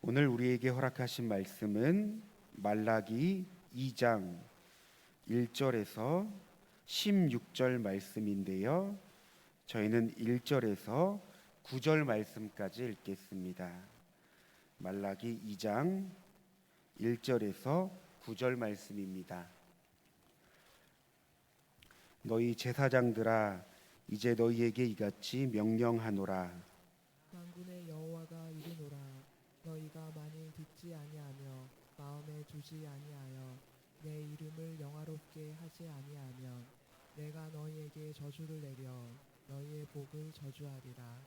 오늘 우리에게 허락하신 말씀은 말라기 2장 1절에서 16절 말씀인데요. 저희는 1절에서 9절 말씀까지 읽겠습니다. 말라기 2장 1절에서 9절 말씀입니다. 너희 제사장들아, 이제 너희에게 이같이 명령하노라. 만군의 여호와가 이르노라. 너희가 만일 듣지 아니하며 마음에 두지 아니하여 내 이름을 영화롭게 하지 아니하면 내가 너희에게 저주를 내려 너희의 복을 저주하리라.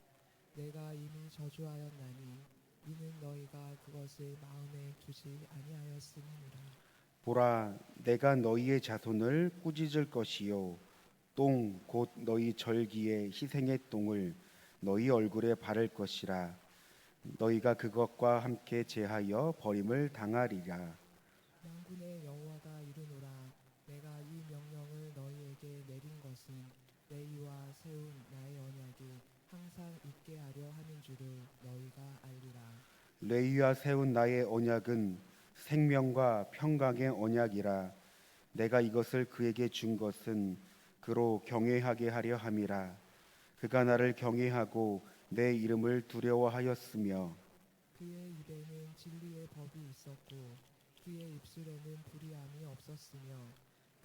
내가 이미 저주하였나니 이는 너희가 그것을 마음에 두지 아니하였음이니라. 보라, 내가 너희의 자손을 꾸짖을 것이요 똥 곧 너희 절기의 희생의 똥을 너희 얼굴에 바를 것이라. 너희가 그것과 함께 제하여 버림을 당하리라. 만군의 여호와가 이르노라. 내가 이 명령을 너희에게 내린 것은 레위와 세운 나의 언약이 항상 있게 하려 하는 줄을 너희가 알리라. 레위와 세운 나의 언약은 생명과 평강의 언약이라. 내가 이것을 그에게 준 것은 그로 경외하게 하려 함이라. 그가 나를 경외하고 내 이름을 두려워하였으며 그의 입에는 진리의 법이 있었고 그의 입술에는 불의함이 없었으며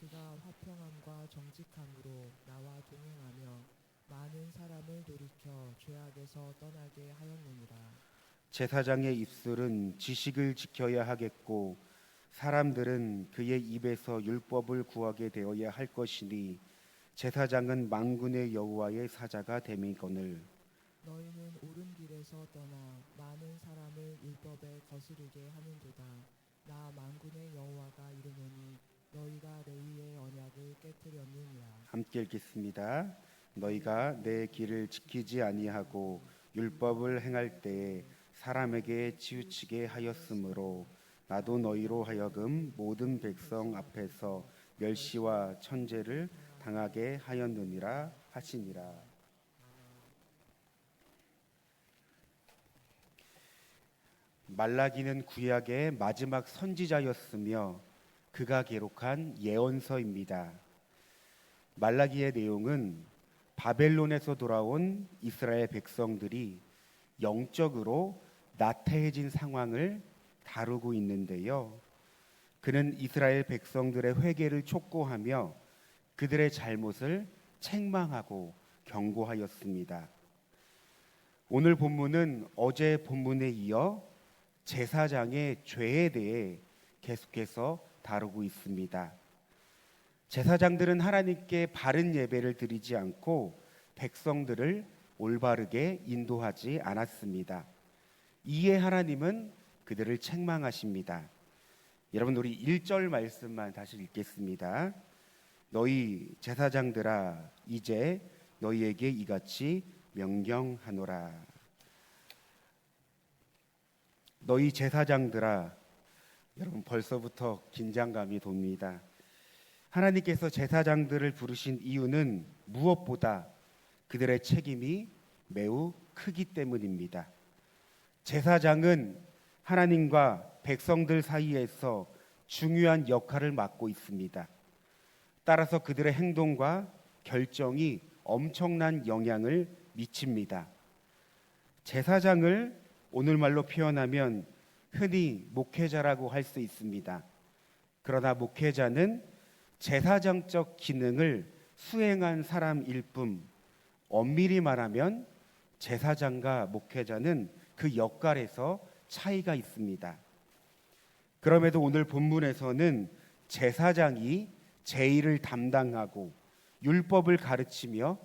그가 화평함과 정직함으로 나와 동행하며 많은 사람을 돌이켜 죄악에서 떠나게 하였느니라. 제사장의 입술은 지식을 지켜야 하겠고 사람들은 그의 입에서 율법을 구하게 되어야 할 것이니 제사장은 만군의 여호와의 사자가 됨이거늘. 너희는 옳은 길에서 떠나 많은 사람을 율법에 거스르게 하는도다. 나 만군의 여호와가 이르노니 너희가 레위의 언약을 깨뜨렸느니라. 함께 읽겠습니다. 너희가 내 길을 지키지 아니하고 율법을 행할 때에 사람에게 치우치게 하였으므로 나도 너희로 하여금 모든 백성 앞에서 멸시와 천죄를 당하게 하였느니라 하시니라. 말라기는 구약의 마지막 선지자였으며 그가 기록한 예언서입니다. 말라기의 내용은 바벨론에서 돌아온 이스라엘 백성들이 영적으로 나태해진 상황을 다루고 있는데요. 그는 이스라엘 백성들의 회개를 촉구하며 그들의 잘못을 책망하고 경고하였습니다. 오늘 본문은 어제 본문에 이어 제사장의 죄에 대해 계속해서 다루고 있습니다. 제사장들은 하나님께 바른 예배를 드리지 않고 백성들을 올바르게 인도하지 않았습니다. 이에 하나님은 그들을 책망하십니다. 여러분, 우리 1절 말씀만 다시 읽겠습니다. 너희 제사장들아, 이제 너희에게 이같이 명령하노라. 너희 제사장들아, 여러분 벌써부터 긴장감이 돕니다. 하나님께서 제사장들을 부르신 이유는 무엇보다 그들의 책임이 매우 크기 때문입니다. 제사장은 하나님과 백성들 사이에서 중요한 역할을 맡고 있습니다. 따라서 그들의 행동과 결정이 엄청난 영향을 미칩니다. 제사장을 오늘말로 표현하면 흔히 목회자라고 할 수 있습니다. 그러나 목회자는 제사장적 기능을 수행한 사람일 뿐, 엄밀히 말하면 제사장과 목회자는 그 역할에서 차이가 있습니다. 그럼에도 오늘 본문에서는 제사장이 제의를 담당하고 율법을 가르치며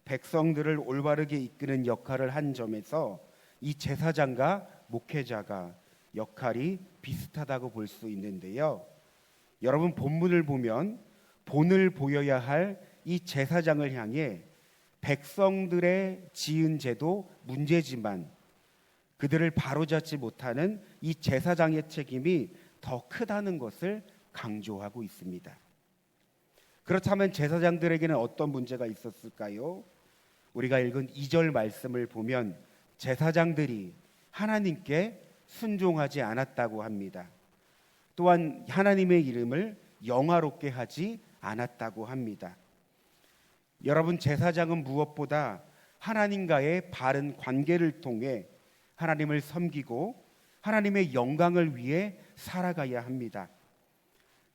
백성들을 올바르게 이끄는 역할을 한 점에서 이 제사장과 목회자가 역할이 비슷하다고 볼 수 있는데요. 여러분, 본문을 보면 본을 보여야 할 이 제사장을 향해 백성들의 지은 죄도 문제지만 그들을 바로잡지 못하는 이 제사장의 책임이 더 크다는 것을 강조하고 있습니다. 그렇다면 제사장들에게는 어떤 문제가 있었을까요? 우리가 읽은 2절 말씀을 보면 제사장들이 하나님께 순종하지 않았다고 합니다. 또한 하나님의 이름을 영화롭게 하지 않았다고 합니다. 여러분, 제사장은 무엇보다 하나님과의 바른 관계를 통해 하나님을 섬기고 하나님의 영광을 위해 살아가야 합니다.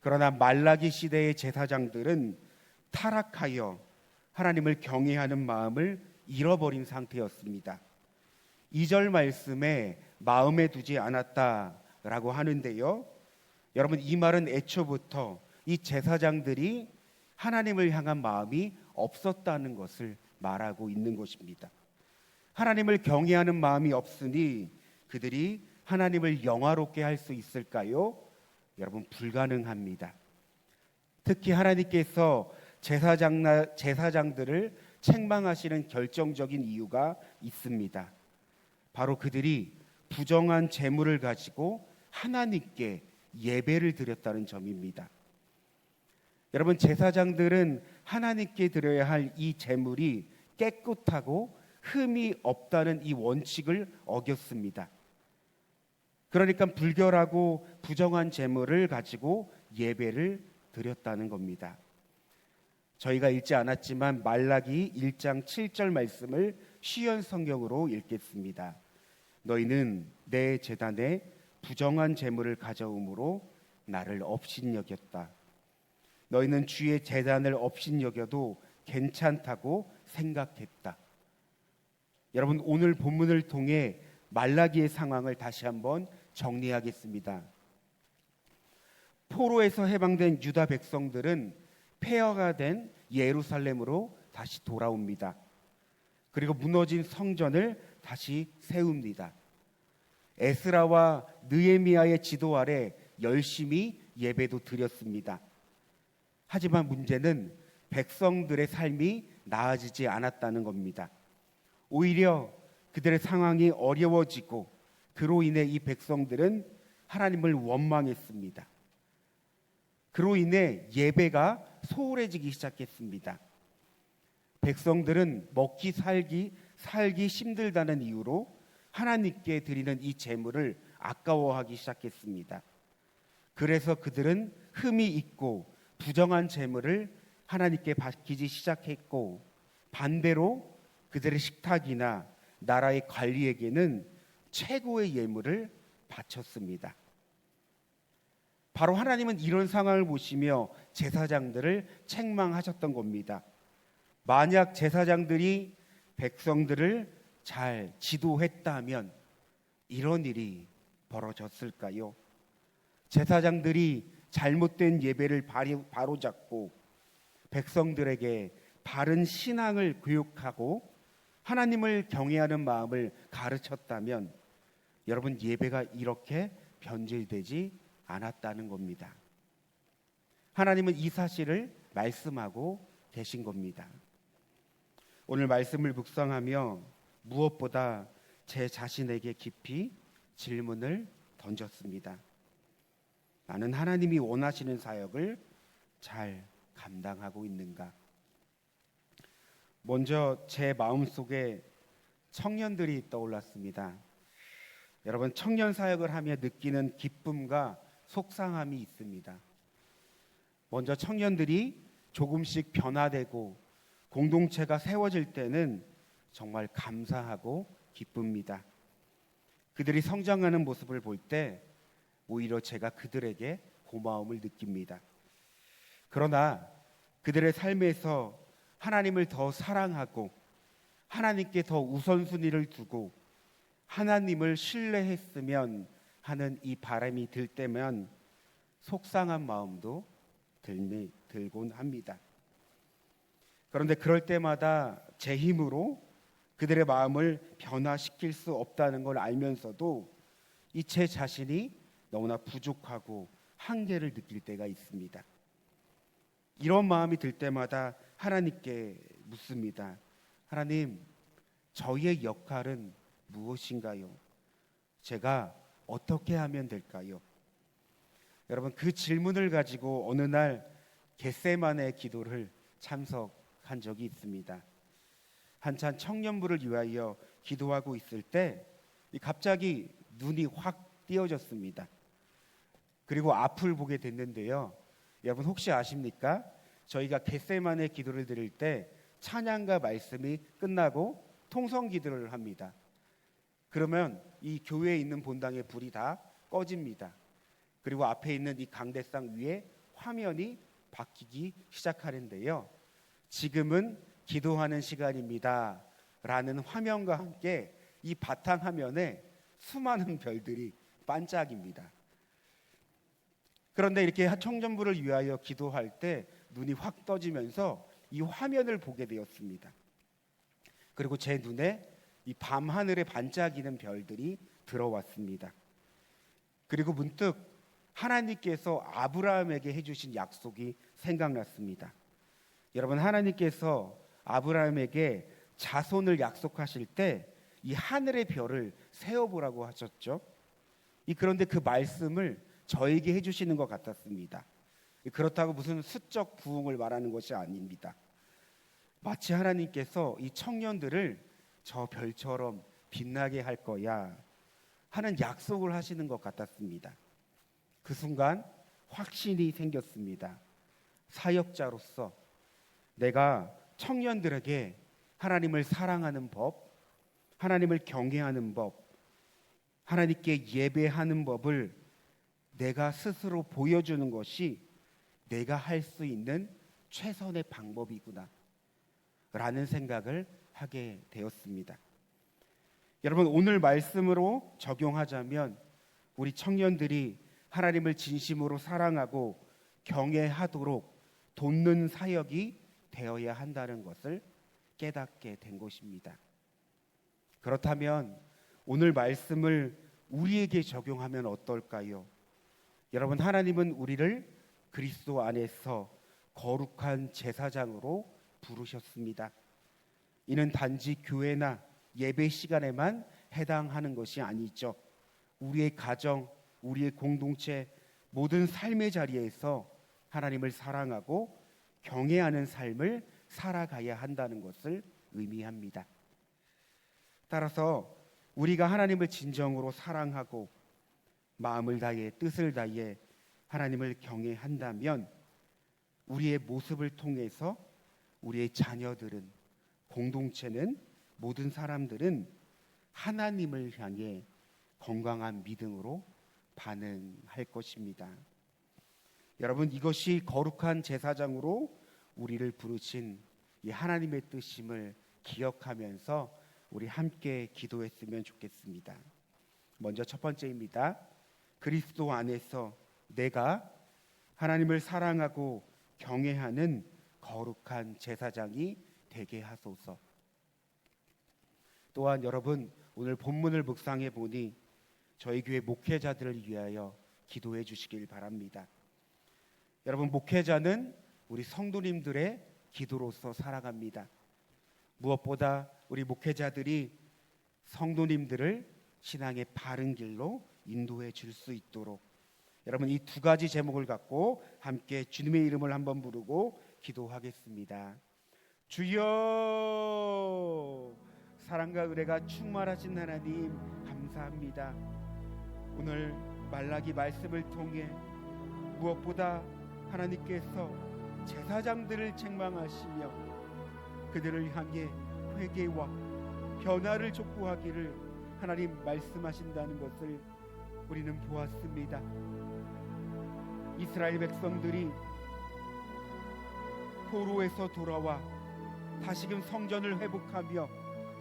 그러나 말라기 시대의 제사장들은 타락하여 하나님을 경외하는 마음을 잃어버린 상태였습니다. 2절 말씀에 마음에 두지 않았다라고 하는데요, 여러분, 이 말은 애초부터 이 제사장들이 하나님을 향한 마음이 없었다는 것을 말하고 있는 것입니다. 하나님을 경외하는 마음이 없으니 그들이 하나님을 영화롭게 할 수 있을까요? 여러분, 불가능합니다. 특히 하나님께서 제사장들을 책망하시는 결정적인 이유가 있습니다. 바로 그들이 부정한 재물을 가지고 하나님께 예배를 드렸다는 점입니다. 여러분, 제사장들은 하나님께 드려야 할 이 재물이 깨끗하고 흠이 없다는 이 원칙을 어겼습니다. 그러니까 불결하고 부정한 재물을 가지고 예배를 드렸다는 겁니다. 저희가 읽지 않았지만 말라기 1장 7절 말씀을 시연 성경으로 읽겠습니다. 너희는 내 제단에 부정한 재물을 가져옴으로 나를 업신여겼다. 너희는 주의 제단을 업신여겨도 괜찮다고 생각했다. 여러분, 오늘 본문을 통해 말라기의 상황을 다시 한번 정리하겠습니다. 포로에서 해방된 유다 백성들은 폐허가 된 예루살렘으로 다시 돌아옵니다. 그리고 무너진 성전을 다시 세웁니다. 에스라와 느헤미야의 지도 아래 열심히 예배도 드렸습니다. 하지만 문제는 백성들의 삶이 나아지지 않았다는 겁니다. 오히려 그들의 상황이 어려워지고 그로 인해 이 백성들은 하나님을 원망했습니다. 그로 인해 예배가 소홀해지기 시작했습니다. 백성들은 먹기 살기 힘들다는 이유로 하나님께 드리는 이 제물을 아까워하기 시작했습니다. 그래서 그들은 흠이 있고 부정한 제물을 하나님께 바치기 시작했고, 반대로 그들의 식탁이나 나라의 관리에게는 최고의 예물을 바쳤습니다. 바로 하나님은 이런 상황을 보시며 제사장들을 책망하셨던 겁니다. 만약 제사장들이 백성들을 잘 지도했다면 이런 일이 벌어졌을까요? 제사장들이 잘못된 예배를 바로잡고 백성들에게 바른 신앙을 교육하고 하나님을 경외하는 마음을 가르쳤다면 여러분, 예배가 이렇게 변질되지 않았다는 겁니다. 하나님은 이 사실을 말씀하고 계신 겁니다. 오늘 말씀을 묵상하며 무엇보다 제 자신에게 깊이 질문을 던졌습니다. 나는 하나님이 원하시는 사역을 잘 감당하고 있는가? 먼저 제 마음속에 청년들이 떠올랐습니다. 여러분, 청년 사역을 하며 느끼는 기쁨과 속상함이 있습니다. 먼저 청년들이 조금씩 변화되고 공동체가 세워질 때는 정말 감사하고 기쁩니다. 그들이 성장하는 모습을 볼 때 오히려 제가 그들에게 고마움을 느낍니다. 그러나 그들의 삶에서 하나님을 더 사랑하고 하나님께 더 우선순위를 두고 하나님을 신뢰했으면 하는 이 바람이 들 때면 속상한 마음도 들곤 합니다. 그런데 그럴 때마다 제 힘으로 그들의 마음을 변화시킬 수 없다는 걸 알면서도 이 제 자신이 너무나 부족하고 한계를 느낄 때가 있습니다. 이런 마음이 들 때마다 하나님께 묻습니다. 하나님, 저희의 역할은 무엇인가요? 제가 어떻게 하면 될까요? 여러분, 그 질문을 가지고 어느 날 겟세마네 기도를 참석한 적이 있습니다. 한참 청년부를 위하여 기도하고 있을 때 갑자기 눈이 확 띄어졌습니다. 그리고 앞을 보게 됐는데요. 여러분 혹시 아십니까? 저희가 겟세마네 기도를 드릴 때 찬양과 말씀이 끝나고 통성 기도를 합니다. 그러면 이 교회에 있는 본당의 불이 다 꺼집니다. 그리고 앞에 있는 이 강대상 위에 화면이 바뀌기 시작하는데요. 지금은 기도하는 시간입니다 라는 화면과 함께 이 바탕화면에 수많은 별들이 반짝입니다. 그런데 이렇게 청년부를 위하여 기도할 때 눈이 확 떠지면서 이 화면을 보게 되었습니다. 그리고 제 눈에 이 밤하늘에 반짝이는 별들이 들어왔습니다. 그리고 문득 하나님께서 아브라함에게 해주신 약속이 생각났습니다. 여러분, 하나님께서 아브라함에게 자손을 약속하실 때 이 하늘의 별을 세어보라고 하셨죠. 그런데 그 말씀을 저에게 해주시는 것 같았습니다. 그렇다고 무슨 수적 부흥을 말하는 것이 아닙니다. 마치 하나님께서 이 청년들을 저 별처럼 빛나게 할 거야 하는 약속을 하시는 것 같았습니다. 그 순간 확신이 생겼습니다. 사역자로서 내가 청년들에게 하나님을 사랑하는 법, 하나님을 경외하는 법, 하나님께 예배하는 법을 내가 스스로 보여주는 것이 내가 할 수 있는 최선의 방법이구나 라는 생각을 하게 되었습니다. 여러분, 오늘 말씀으로 적용하자면 우리 청년들이 하나님을 진심으로 사랑하고 경외하도록 돕는 사역이 되어야 한다는 것을 깨닫게 된 것입니다. 그렇다면 오늘 말씀을 우리에게 적용하면 어떨까요? 여러분, 하나님은 우리를 그리스도 안에서 거룩한 제사장으로 부르셨습니다. 이는 단지 교회나 예배 시간에만 해당하는 것이 아니죠. 우리의 가정, 우리의 공동체, 모든 삶의 자리에서 하나님을 사랑하고 경외하는 삶을 살아가야 한다는 것을 의미합니다. 따라서 우리가 하나님을 진정으로 사랑하고 마음을 다해 뜻을 다해 하나님을 경외한다면 우리의 모습을 통해서 우리의 자녀들은, 공동체는, 모든 사람들은 하나님을 향해 건강한 믿음으로 반응할 것입니다. 여러분, 이것이 거룩한 제사장으로 우리를 부르신 이 하나님의 뜻임을 기억하면서 우리 함께 기도했으면 좋겠습니다. 먼저 첫 번째입니다. 그리스도 안에서 내가 하나님을 사랑하고 경외하는 거룩한 제사장이 되게 하소서. 또한 여러분, 오늘 본문을 묵상해 보니 저희 교회 목회자들을 위하여 기도해 주시길 바랍니다. 여러분, 목회자는 우리 성도님들의 기도로서 살아갑니다. 무엇보다 우리 목회자들이 성도님들을 신앙의 바른 길로 인도해 줄 수 있도록 여러분, 이 두 가지 제목을 갖고 함께 주님의 이름을 한번 부르고 기도하겠습니다. 주여, 사랑과 은혜가 충만하신 하나님 감사합니다. 오늘 말라기 말씀을 통해 무엇보다 하나님께서 제사장들을 책망하시며 그들을 향해 회개와 변화를 촉구하기를 하나님 말씀하신다는 것을 우리는 보았습니다. 이스라엘 백성들이 포로에서 돌아와 다시금 성전을 회복하며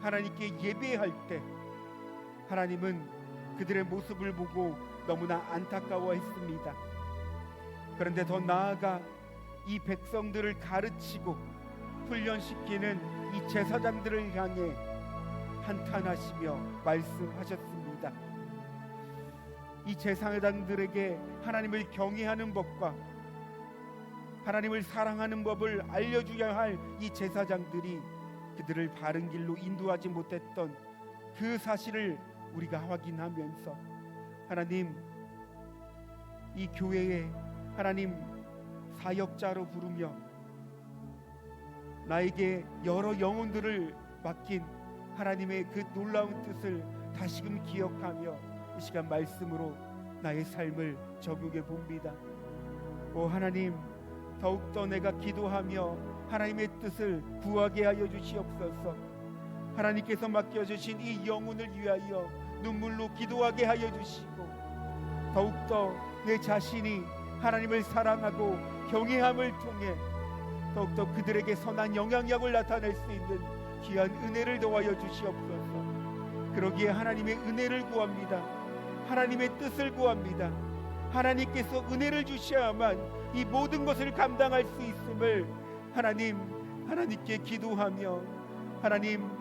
하나님께 예배할 때 하나님은 그들의 모습을 보고 너무나 안타까워했습니다. 그런데 더 나아가 이 백성들을 가르치고 훈련시키는 이 제사장들을 향해 한탄하시며 말씀하셨습니다. 이 제사장들에게 하나님을 경외하는 법과 하나님을 사랑하는 법을 알려줘야 할 이 제사장들이 그들을 바른 길로 인도하지 못했던 그 사실을 우리가 확인하면서 하나님, 이 교회에 하나님 사역자로 부르며 나에게 여러 영혼들을 맡긴 하나님의 그 놀라운 뜻을 다시금 기억하며 이 시간 말씀으로 나의 삶을 적용해 봅니다. 오 하나님, 더욱더 내가 기도하며 하나님의 뜻을 구하게 하여 주시옵소서. 하나님께서 맡겨주신 이 영혼을 위하여 눈물로 기도하게 하여 주시고, 더욱더 내 자신이 하나님을 사랑하고 경외함을 통해 더욱더 그들에게 선한 영향력을 나타낼 수 있는 귀한 은혜를 더하여 주시옵소서. 그러기에 하나님의 은혜를 구합니다. 하나님의 뜻을 구합니다. 하나님께서 은혜를 주셔야만 이 모든 것을 감당할 수 있음을 하나님께 기도하며,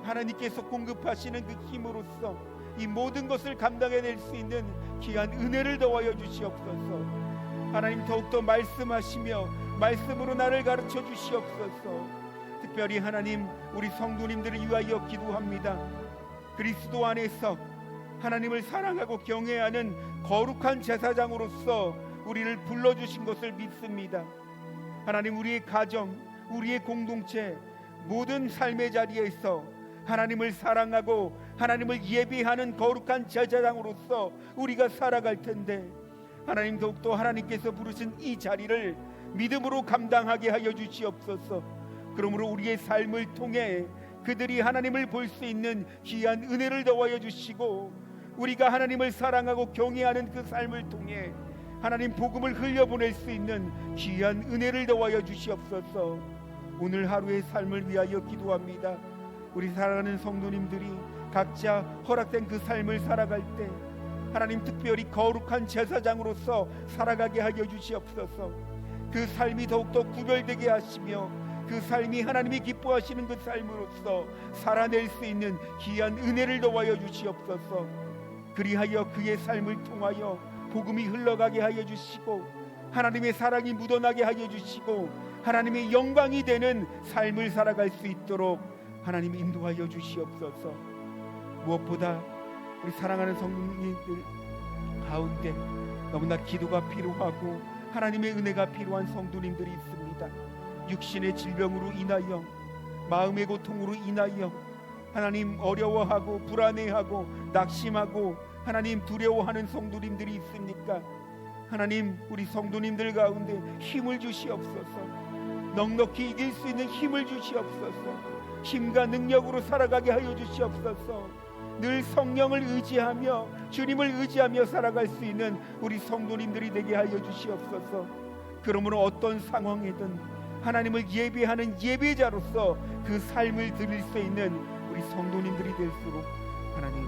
하나님께서 공급하시는 그 힘으로써 이 모든 것을 감당해낼 수 있는 귀한 은혜를 더하여 주시옵소서. 하나님, 더욱더 말씀하시며 말씀으로 나를 가르쳐 주시옵소서. 특별히 하나님, 우리 성도님들을 위하여 기도합니다. 그리스도 안에서 하나님을 사랑하고 경외하는 거룩한 제사장으로서 우리를 불러주신 것을 믿습니다. 하나님, 우리의 가정, 우리의 공동체, 모든 삶의 자리에서 하나님을 사랑하고 하나님을 예배하는 거룩한 제사장으로서 우리가 살아갈 텐데, 하나님, 더욱더 하나님께서 부르신 이 자리를 믿음으로 감당하게 하여 주시옵소서. 그러므로 우리의 삶을 통해 그들이 하나님을 볼 수 있는 귀한 은혜를 더하여 주시고, 우리가 하나님을 사랑하고 경외하는 그 삶을 통해 하나님 복음을 흘려보낼 수 있는 귀한 은혜를 더하여 주시옵소서. 오늘 하루의 삶을 위하여 기도합니다. 우리 사랑하는 성도님들이 각자 허락된 그 삶을 살아갈 때 하나님, 특별히 거룩한 제사장으로서 살아가게 하여 주시옵소서. 그 삶이 더욱더 구별되게 하시며 그 삶이 하나님이 기뻐하시는 그 삶으로서 살아낼 수 있는 귀한 은혜를 더하여 주시옵소서. 그리하여 그의 삶을 통하여 복음이 흘러가게 하여 주시고, 하나님의 사랑이 묻어나게 하여 주시고, 하나님의 영광이 되는 삶을 살아갈 수 있도록 하나님 인도하여 주시옵소서. 무엇보다 우리 사랑하는 성도님들 가운데 너무나 기도가 필요하고 하나님의 은혜가 필요한 성도님들이 있습니다. 육신의 질병으로 인하여, 마음의 고통으로 인하여 하나님 어려워하고 불안해하고 낙심하고 하나님 두려워하는 성도님들이 있습니까? 하나님, 우리 성도님들 가운데 힘을 주시옵소서. 넉넉히 이길 수 있는 힘을 주시옵소서. 힘과 능력으로 살아가게 하여 주시옵소서. 늘 성령을 의지하며 주님을 의지하며 살아갈 수 있는 우리 성도님들이 되게 하여 주시옵소서. 그러므로 어떤 상황이든 하나님을 예배하는 예배자로서 그 삶을 드릴 수 있는 우리 성도님들이 될수록 하나님